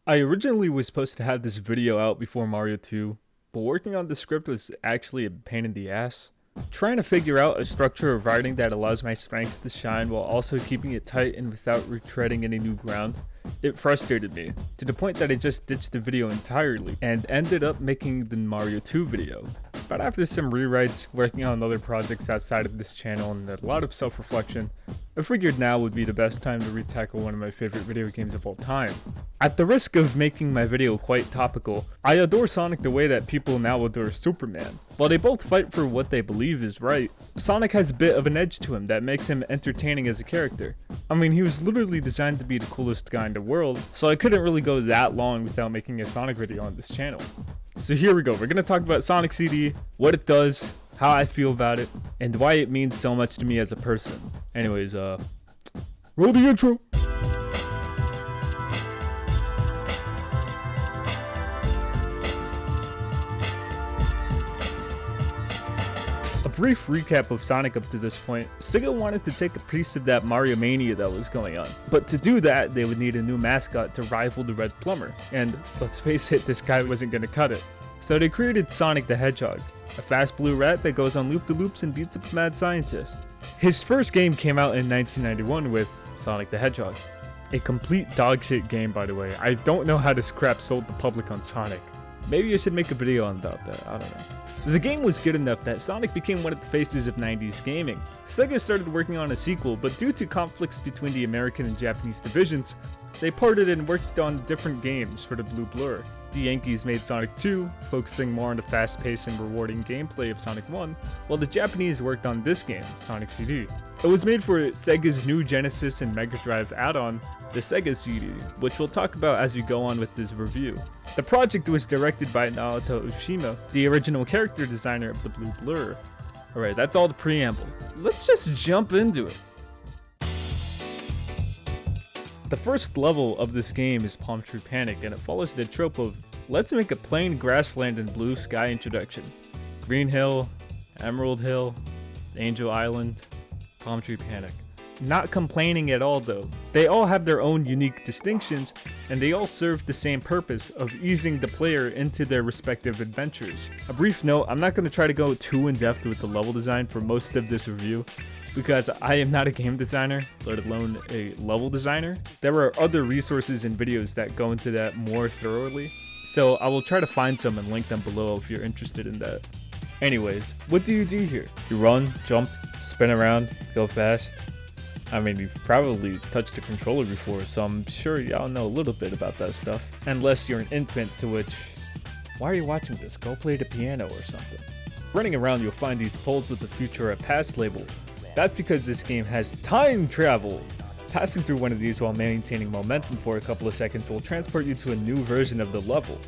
I originally was supposed to have this video out before Mario 2, but working on the script was actually a pain in the ass. Trying to figure out a structure of writing that allows my strengths to shine while also keeping it tight and without retreading any new ground, it frustrated me, to the point that I just ditched the video entirely and ended up making the Mario 2 video. But after some rewrites, working on other projects outside of this channel, and a lot of self-reflection, I figured now would be the best time to retackle one of my favorite video games of all time. At the risk of making my video quite topical, I adore Sonic the way that people now adore Superman. While they both fight for what they believe is right, Sonic has a bit of an edge to him that makes him entertaining as a character. I mean, he was literally designed to be the coolest guy in the world, so I couldn't really go that long without making a Sonic video on this channel. So here we go, we're gonna talk about Sonic CD, what it does, how I feel about it, and why it means so much to me as a person. Anyways, roll the intro! A brief recap of Sonic up to this point. Sega wanted to take a piece of that Mario Mania that was going on, but to do that they would need a new mascot to rival the Red Plumber, and let's face it, this guy wasn't gonna cut it. So they created Sonic the Hedgehog, a fast blue rat that goes on loop-de-loops and beats up a mad scientist. His first game came out in 1991 with Sonic the Hedgehog. A complete dogshit game, by the way. I don't know how this crap sold the public on Sonic. Maybe I should make a video on about that, I don't know. The game was good enough that Sonic became one of the faces of 90s gaming. Sega started working on a sequel, but due to conflicts between the American and Japanese divisions, they parted and worked on different games for the Blue Blur. The Yankees made Sonic 2, focusing more on the fast-paced and rewarding gameplay of Sonic 1, while the Japanese worked on this game, Sonic CD. It was made for Sega's new Genesis and Mega Drive add-on, the Sega CD, which we'll talk about as we go on with this review. The project was directed by Naoto Oshima, the original character designer of the Blue Blur. Alright, that's all the preamble. Let's just jump into it. The first level of this game is Palm Tree Panic, and it follows the trope of let's make a plain grassland and blue sky introduction. Green Hill, Emerald Hill, Angel Island, Palm Tree Panic. Not complaining at all though. They all have their own unique distinctions, and they all serve the same purpose of easing the player into their respective adventures. A brief note, I'm not going to try to go too in depth with the level design for most of this review, because I am not a game designer, let alone a level designer. There are other resources and videos that go into that more thoroughly, so I will try to find some and link them below if you're interested in that. Anyways, what do you do here? You run, jump, spin around, go fast. I mean, you've probably touched the controller before, so I'm sure y'all know a little bit about that stuff. Unless you're an infant, to which, why are you watching this? Go play the piano or something. Running around, you'll find these poles with the future or past label. That's because this game has time travel. Passing through one of these while maintaining momentum for a couple of seconds will transport you to a new version of the level.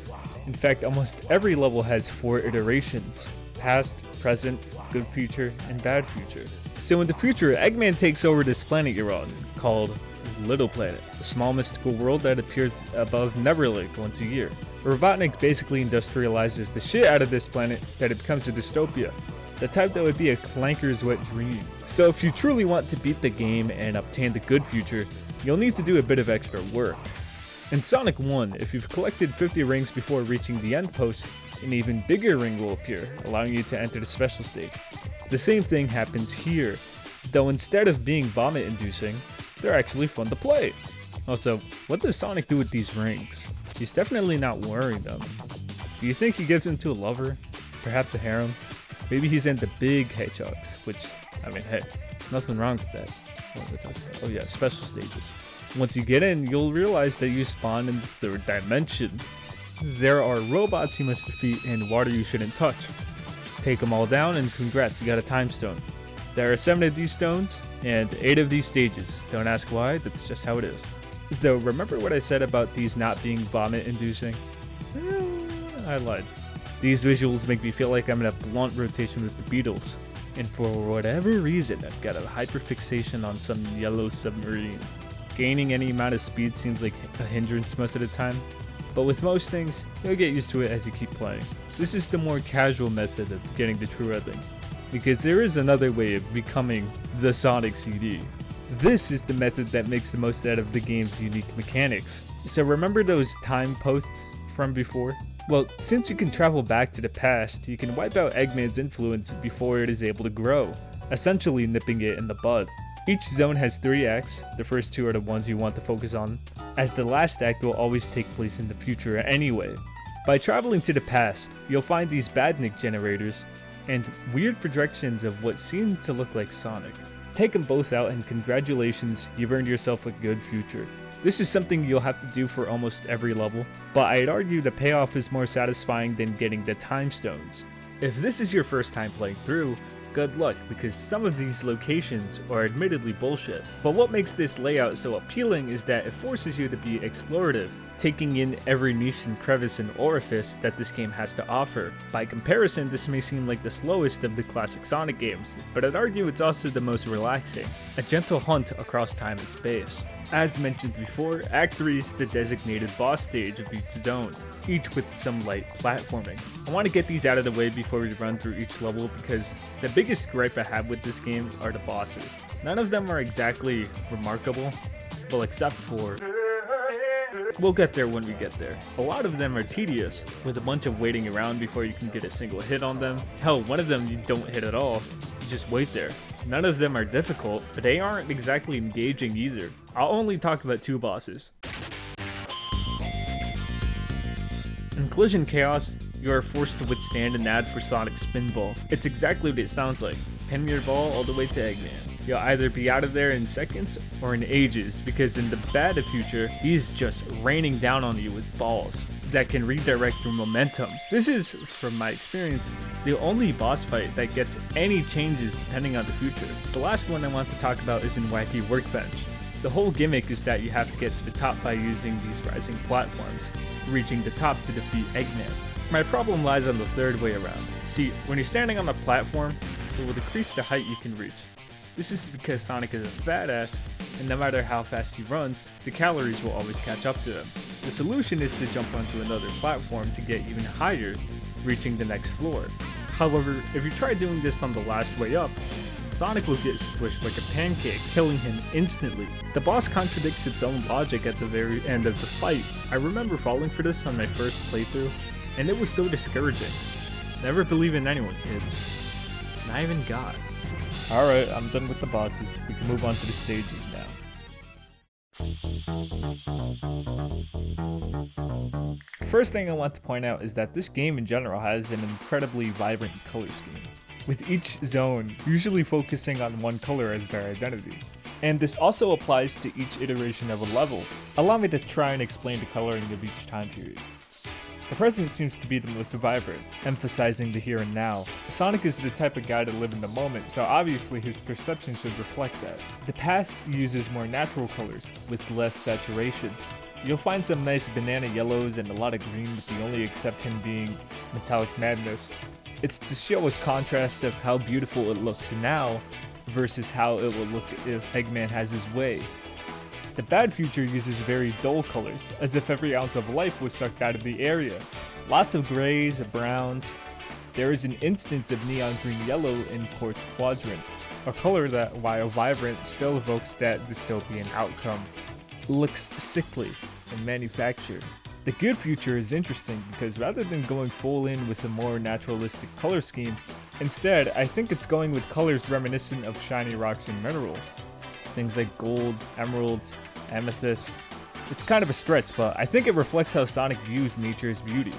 In fact, almost every level has 4 iterations: past, present, good future, and bad future. So in the future, Eggman takes over this planet you're on, called Little Planet, a small mystical world that appears above Neverlake once a year. Robotnik basically industrializes the shit out of this planet that it becomes a dystopia, the type that would be a clanker's wet dream. So if you truly want to beat the game and obtain the good future, you'll need to do a bit of extra work. In Sonic 1, if you've collected 50 rings before reaching the end post, an even bigger ring will appear, allowing you to enter the special stage. The same thing happens here, though instead of being vomit-inducing, they're actually fun to play. Also, what does Sonic do with these rings? He's definitely not wearing them. Do you think he gives them to a lover? Perhaps a harem? Maybe he's into big hedgehogs, which, I mean, hey, nothing wrong with that. What was I talking about? Oh yeah, special stages. Once you get in, you'll realize that you spawn in the 3rd dimension. There are robots you must defeat and water you shouldn't touch. Take them all down and congrats, you got a time stone. There are 7 of these stones and 8 of these stages. Don't ask why, that's just how it is. Though, remember what I said about these not being vomit-inducing? I lied. These visuals make me feel like I'm in a blunt rotation with the Beatles. And for whatever reason, I've got a hyperfixation on some yellow submarine. Gaining any amount of speed seems like a hindrance most of the time, but with most things, you'll get used to it as you keep playing. This is the more casual method of getting the true ending, because there is another way of becoming the Sonic CD. This is the method that makes the most out of the game's unique mechanics. So remember those time posts from before? Well, since you can travel back to the past, you can wipe out Eggman's influence before it is able to grow, essentially nipping it in the bud. Each zone has 3 acts, the first 2 are the ones you want to focus on, as the last act will always take place in the future anyway. By traveling to the past, you'll find these badnik generators and weird projections of what seem to look like Sonic. Take them both out and congratulations, you've earned yourself a good future. This is something you'll have to do for almost every level, but I'd argue the payoff is more satisfying than getting the time stones. If this is your first time playing through, good luck, because some of these locations are admittedly bullshit. But what makes this layout so appealing is that it forces you to be explorative, taking in every niche and crevice and orifice that this game has to offer. By comparison, this may seem like the slowest of the classic Sonic games, but I'd argue it's also the most relaxing, a gentle hunt across time and space. As mentioned before, Act 3 is the designated boss stage of each zone, each with some light platforming. I want to get these out of the way before we run through each level because the biggest gripe I have with this game are the bosses. None of them are exactly remarkable, well except for... We'll get there when we get there. A lot of them are tedious, with a bunch of waiting around before you can get a single hit on them. Hell, one of them you don't hit at all, you just wait there. None of them are difficult, but they aren't exactly engaging either. I'll only talk about 2 bosses. In Collision Chaos, you are forced to withstand an ad for Sonic Spinball. It's exactly what it sounds like. Pin your ball all the way to Eggman. You'll either be out of there in seconds or in ages, because in the bad future, he's just raining down on you with balls that can redirect through momentum. This is, from my experience, the only boss fight that gets any changes depending on the future. The last one I want to talk about is in Wacky Workbench. The whole gimmick is that you have to get to the top by using these rising platforms, reaching the top to defeat Eggman. My problem lies on the third way around. See, when you're standing on a platform, it will decrease the height you can reach. This is because Sonic is a fat ass, and no matter how fast he runs, the calories will always catch up to him. The solution is to jump onto another platform to get even higher, reaching the next floor. However, if you try doing this on the last way up, Sonic will get squished like a pancake, killing him instantly. The boss contradicts its own logic at the very end of the fight. I remember falling for this on my first playthrough, and it was so discouraging. Never believe in anyone, kids. Not even God. Alright, I'm done with the bosses. We can move on to the stages now. The first thing I want to point out is that this game in general has an incredibly vibrant color scheme, with each zone usually focusing on one color as their identity. And this also applies to each iteration of a level. Allow me to try and explain the coloring of each time period. The present seems to be the most vibrant, emphasizing the here and now. Sonic is the type of guy to live in the moment, so obviously his perception should reflect that. The past uses more natural colors, with less saturation. You'll find some nice banana yellows and a lot of green, with the only exception being metallic madness. It's to show a contrast of how beautiful it looks now versus how it will look if Eggman has his way. The bad future uses very dull colors, as if every ounce of life was sucked out of the area. Lots of grays, browns. There is an instance of neon green yellow in Quartz Quadrant, a color that, while vibrant, still evokes that dystopian outcome. It looks sickly and manufactured. The good future is interesting because rather than going full in with a more naturalistic color scheme, instead I think it's going with colors reminiscent of shiny rocks and minerals. Things like gold, emeralds, amethyst. It's kind of a stretch, but I think it reflects how Sonic views nature's beauty.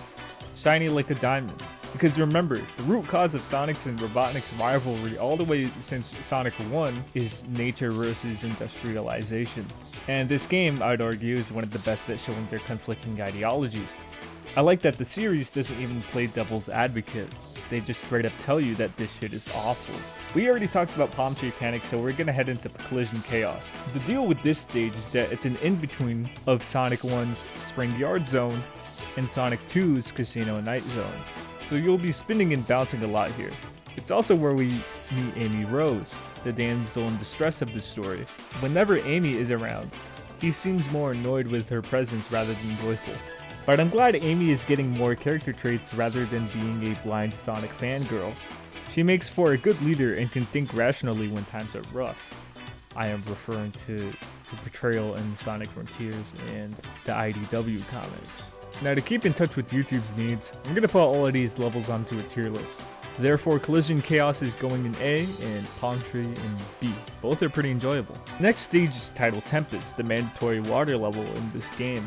Shiny like a diamond. Because remember, the root cause of Sonic's and Robotnik's rivalry all the way since Sonic 1 is nature versus industrialization. And this game, I'd argue, is one of the best at showing their conflicting ideologies. I like that the series doesn't even play devil's advocate. They just straight up tell you that this shit is awful. We already talked about Palm Tree Panic, so we're gonna head into Collision Chaos. The deal with this stage is that it's an in-between of Sonic 1's Spring Yard Zone and Sonic 2's Casino Night Zone. So you'll be spinning and bouncing a lot here. It's also where we meet Amy Rose, the damsel in distress of the story. Whenever Amy is around, he seems more annoyed with her presence rather than joyful. But I'm glad Amy is getting more character traits rather than being a blind Sonic fangirl. She makes for a good leader and can think rationally when times are rough. I am referring to the portrayal in Sonic Frontiers and the IDW comics. Now, to keep in touch with YouTube's needs, I'm going to put all of these levels onto a tier list. Therefore, Collision Chaos is going in A and Palm Tree in B. Both are pretty enjoyable. Next stage is Tidal Tempest, the mandatory water level in this game.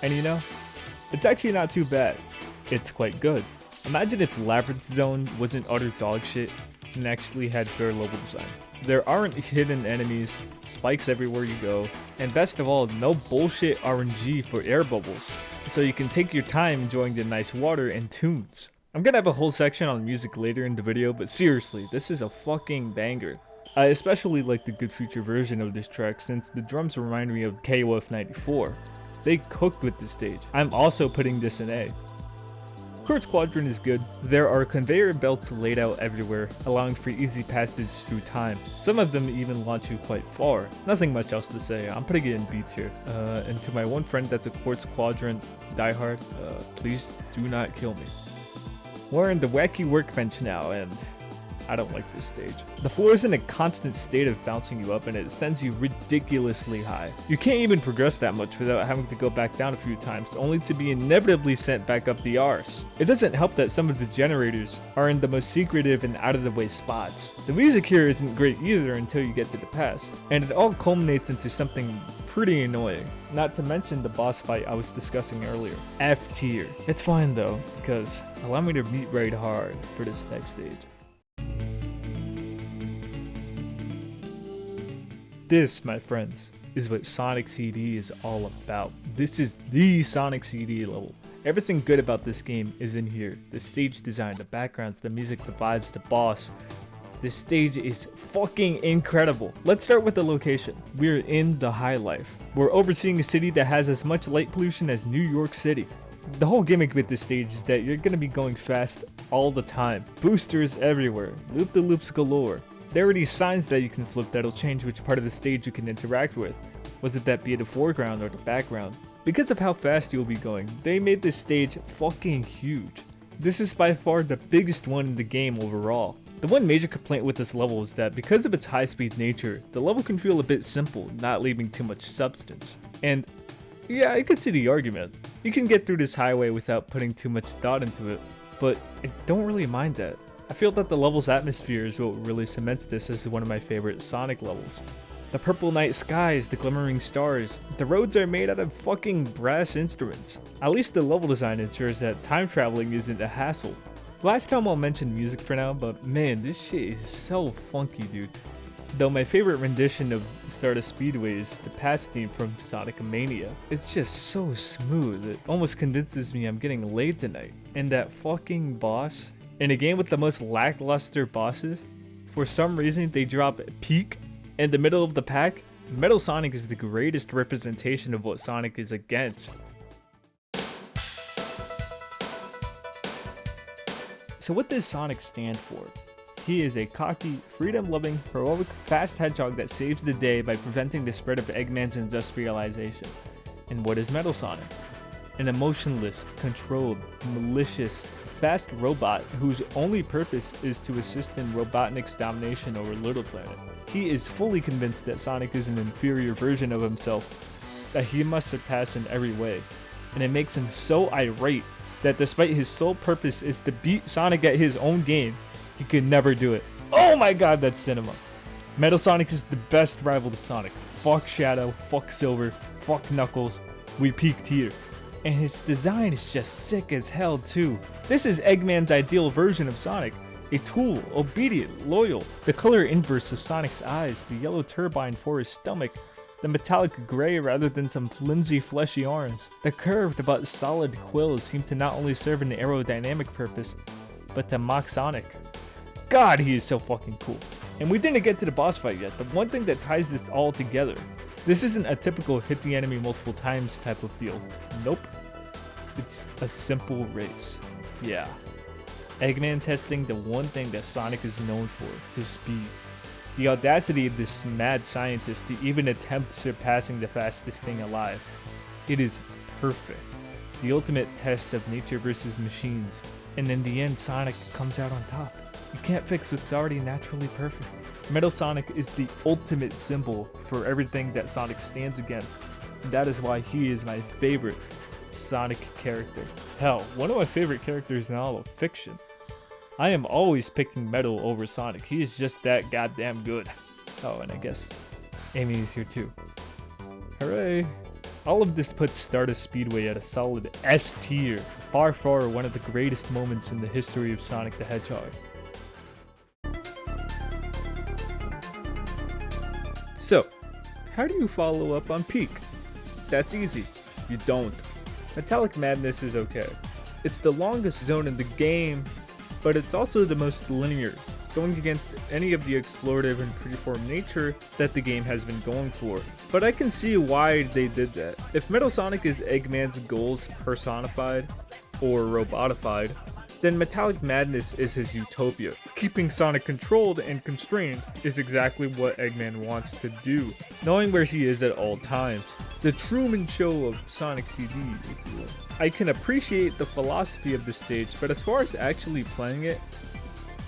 And you know, it's actually not too bad. It's quite good. Imagine if Labyrinth Zone wasn't utter dog shit and actually had fair level design. There aren't hidden enemies, spikes everywhere you go, and best of all, no bullshit RNG for air bubbles, so you can take your time enjoying the nice water and tunes. I'm gonna have a whole section on music later in the video, but seriously, this is a fucking banger. I especially like the Good Future version of this track since the drums remind me of KOF 94. They cooked with this stage. I'm also putting this in A. Quartz Quadrant is good. There are conveyor belts laid out everywhere, allowing for easy passage through time. Some of them even launch you quite far. Nothing much else to say, I'm putting it in B tier. And to my one friend that's a Quartz Quadrant diehard, please do not kill me. We're in the wacky workbench now, and I don't like this stage. The floor is in a constant state of bouncing you up and it sends you ridiculously high. You can't even progress that much without having to go back down a few times, only to be inevitably sent back up the arse. It doesn't help that some of the generators are in the most secretive and out of the way spots. The music here isn't great either until you get to the past, and it all culminates into something pretty annoying. Not to mention the boss fight I was discussing earlier. F tier. It's fine though, because allow me to beat right hard for this next stage. This, my friends, is what Sonic CD is all about. This is the Sonic CD level. Everything good about this game is in here. The stage design, the backgrounds, the music, the vibes, the boss. This stage is fucking incredible. Let's start with the location. We're in the High Life. We're overseeing a city that has as much light pollution as New York City. The whole gimmick with this stage is that you're gonna be going fast all the time. Boosters everywhere, loop-de-loops galore. There are these signs that you can flip that'll change which part of the stage you can interact with, whether that be the foreground or the background. Because of how fast you'll be going, they made this stage fucking huge. This is by far the biggest one in the game overall. The one major complaint with this level is that because of its high-speed nature, the level can feel a bit simple, not leaving too much substance. And yeah, I could see the argument. You can get through this highway without putting too much thought into it, but I don't really mind that. I feel that the level's atmosphere is what really cements this as one of my favorite Sonic levels. The purple night skies, the glimmering stars, the roads are made out of fucking brass instruments. At least the level design ensures that time traveling isn't a hassle. Last time I'll mention music for now, but man, this shit is so funky, dude. Though my favorite rendition of Stardust Speedway is the past theme from Sonic Mania. It's just so smooth, it almost convinces me I'm getting laid tonight. And that fucking boss, in a game with the most lackluster bosses, for some reason they drop Peak in the middle of the pack. Metal Sonic is the greatest representation of what Sonic is against. So what does Sonic stand for? He is a cocky, freedom-loving, heroic, fast hedgehog that saves the day by preventing the spread of Eggman's industrialization. And what is Metal Sonic? An emotionless, controlled, malicious, fast robot whose only purpose is to assist in Robotnik's domination over Little Planet. He is fully convinced that Sonic is an inferior version of himself, that he must surpass in every way, and it makes him so irate that despite his sole purpose is to beat Sonic at his own game, he could never do it. Oh my god, that's cinema. Metal Sonic is the best rival to Sonic. Fuck Shadow, fuck Silver, fuck Knuckles, we peaked here. And his design is just sick as hell too. This is Eggman's ideal version of Sonic. A tool, obedient, loyal. The color inverse of Sonic's eyes, the yellow turbine for his stomach, the metallic gray rather than some flimsy fleshy arms. The curved but solid quills seem to not only serve an aerodynamic purpose, but to mock Sonic. God, he is so fucking cool. And we didn't get to the boss fight yet, the one thing that ties this all together. This isn't a typical hit the enemy multiple times type of deal. Nope. It's a simple race. Yeah. Eggman testing the one thing that Sonic is known for, his speed. The audacity of this mad scientist to even attempt surpassing the fastest thing alive. It is perfect. The ultimate test of nature versus machines. And in the end, Sonic comes out on top. You can't fix what's already naturally perfect. Metal Sonic is the ultimate symbol for everything that Sonic stands against, and that is why he is my favorite Sonic character. Hell, one of my favorite characters in all of fiction. I am always picking Metal over Sonic. He is just that goddamn good. Oh, and I guess Amy is here too. Hooray! All of this puts Stardust Speedway at a solid S tier. Far, far one of the greatest moments in the history of Sonic the Hedgehog. So, how do you follow up on Peak? That's easy. You don't. Metallic Madness is okay. It's the longest zone in the game, but it's also the most linear, going against any of the explorative and freeform nature that the game has been going for. But I can see why they did that. If Metal Sonic is Eggman's goals personified or robotified, then Metallic Madness is his utopia. Keeping Sonic controlled and constrained is exactly what Eggman wants to do, knowing where he is at all times. The Truman Show of Sonic CD, if you will. I can appreciate the philosophy of the stage, but as far as actually playing it,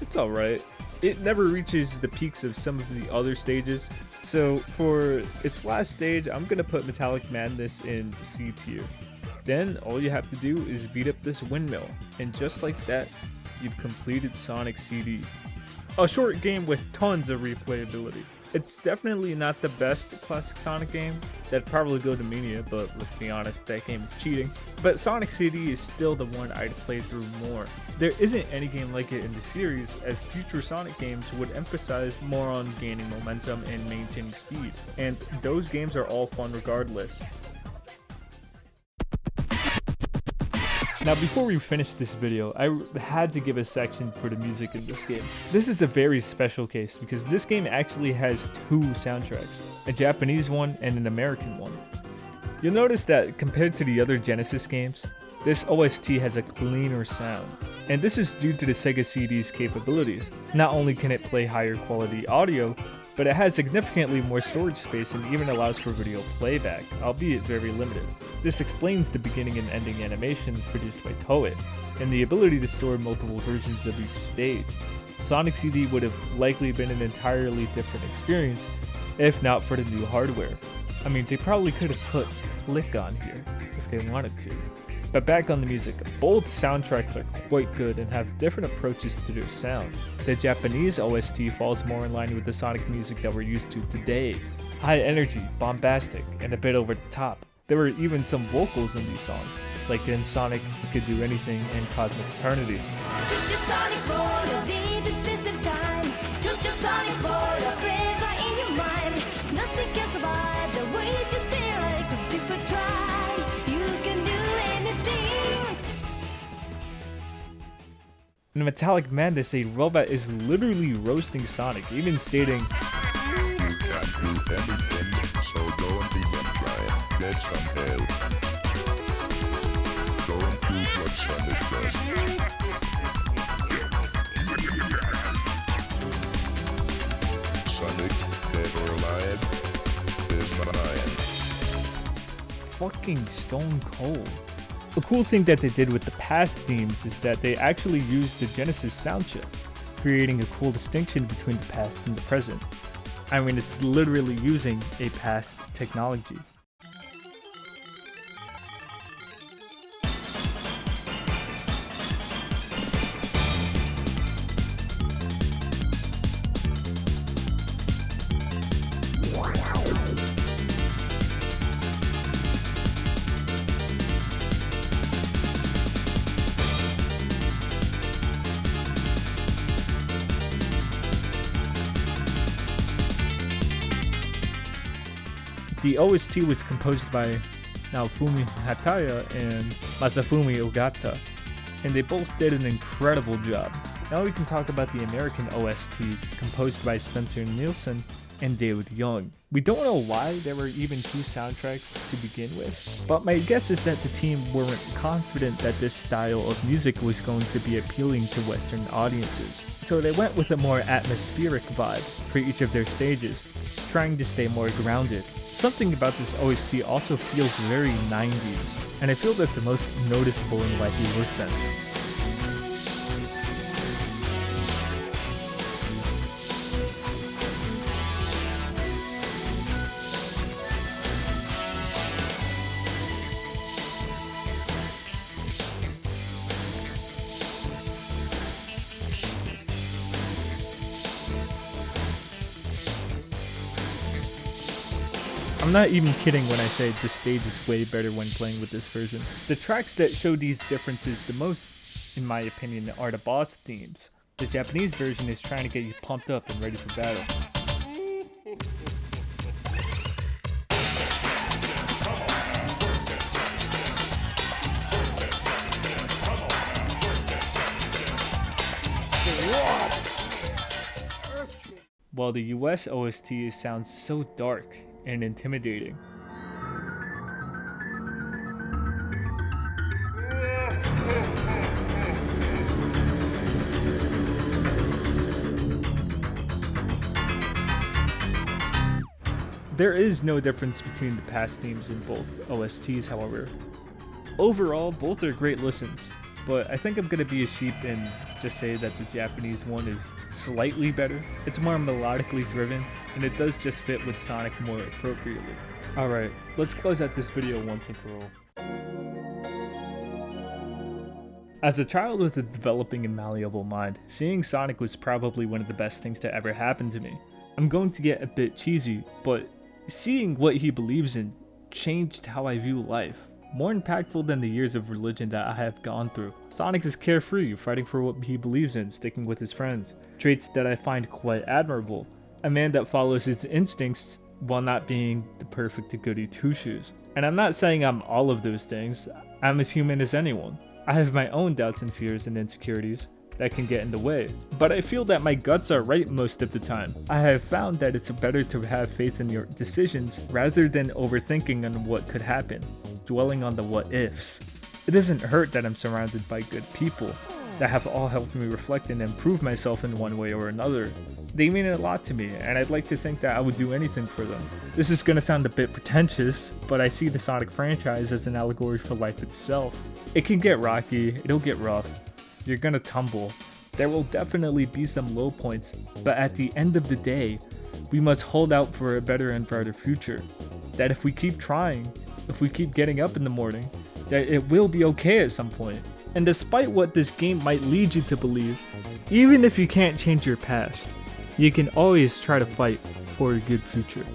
it's alright. It never reaches the peaks of some of the other stages, so for its last stage, I'm gonna put Metallic Madness in C tier. Then all you have to do is beat up this windmill, and just like that, you've completed Sonic CD. A short game with tons of replayability. It's definitely not the best classic Sonic game. That'd probably go to Mania, but let's be honest, that game is cheating. But Sonic CD is still the one I'd play through more. There isn't any game like it in the series, as future Sonic games would emphasize more on gaining momentum and maintaining speed, and those games are all fun regardless. Now before we finish this video, I had to give a section for the music in this game. This is a very special case because this game actually has two soundtracks, a Japanese one and an American one. You'll notice that compared to the other Genesis games, this OST has a cleaner sound. And this is due to the Sega CD's capabilities. Not only can it play higher quality audio, but it has significantly more storage space and even allows for video playback, albeit very limited. This explains the beginning and ending animations produced by Toei, and the ability to store multiple versions of each stage. Sonic CD would have likely been an entirely different experience if not for the new hardware. I mean, they probably could have put Click on here if they wanted to. But back on the music, both soundtracks are quite good and have different approaches to their sound. The Japanese OST falls more in line with the Sonic music that we're used to today. High energy, bombastic, and a bit over the top. There were even some vocals in these songs, like in Sonic You Could Do Anything and Cosmic Eternity. In Metallic Madness, a robot is literally roasting Sonic, even stating, "You can't do anything, so don't even try. Get some help. Don't do what Sonic does." Sonic, dead or alive, is mine. Fucking stone cold. The cool thing that they did with the past themes is that they actually used the Genesis sound chip, creating a cool distinction between the past and the present. I mean, it's literally using a past technology. The OST was composed by Naofumi Hataya and Masafumi Ogata, and they both did an incredible job. Now we can talk about the American OST, composed by Spencer Nielsen and David Young. We don't know why there were even two soundtracks to begin with, but my guess is that the team weren't confident that this style of music was going to be appealing to Western audiences, so they went with a more atmospheric vibe for each of their stages, trying to stay more grounded. Something about this OST also feels very 90s, and I feel that's the most noticeable in Wacky Workbench. I'm not even kidding when I say the stage is way better when playing with this version. The tracks that show these differences the most, in my opinion, are the boss themes. The Japanese version is trying to get you pumped up and ready for battle. While the US OST sounds so dark and intimidating. There is no difference between the past themes in both OSTs, however. Overall, both are great listens, but I think I'm gonna be a sheep and just say that the Japanese one is slightly better. It's more melodically driven, and it does just fit with Sonic more appropriately. Alright, let's close out this video once and for all. As a child with a developing and malleable mind, seeing Sonic was probably one of the best things to ever happen to me. I'm going to get a bit cheesy, but seeing what he believes in changed how I view life. More impactful than the years of religion that I have gone through. Sonic is carefree, fighting for what he believes in, sticking with his friends. Traits that I find quite admirable. A man that follows his instincts while not being the perfect goody two-shoes. And I'm not saying I'm all of those things. I'm as human as anyone. I have my own doubts and fears and insecurities that can get in the way, but I feel that my guts are right most of the time. I have found that it's better to have faith in your decisions rather than overthinking on what could happen, dwelling on the what ifs. It doesn't hurt that I'm surrounded by good people that have all helped me reflect and improve myself in one way or another. They mean a lot to me, and I'd like to think that I would do anything for them. This is gonna sound a bit pretentious, but I see the Sonic franchise as an allegory for life itself. It can get rocky, it'll get rough, you're gonna tumble. There will definitely be some low points, but at the end of the day, we must hold out for a better and brighter future. That if we keep trying, if we keep getting up in the morning, that it will be okay at some point. And despite what this game might lead you to believe, even if you can't change your past, you can always try to fight for a good future.